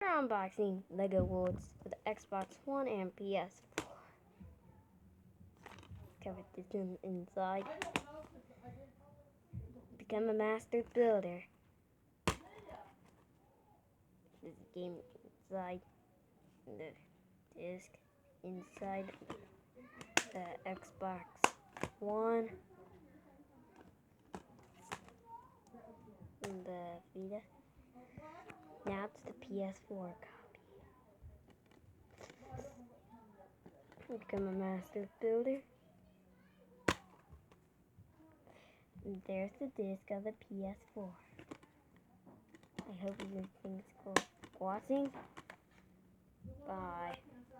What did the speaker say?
We're unboxing Lego Worlds for the Xbox One and PS4. Covered this inside. Become a master builder. This game inside the disc, inside the Xbox One, and the Vita. Now it's the PS4 copy. Become a master builder. And there's the disc of the PS4. I hope you think it's cool. Watching. Bye.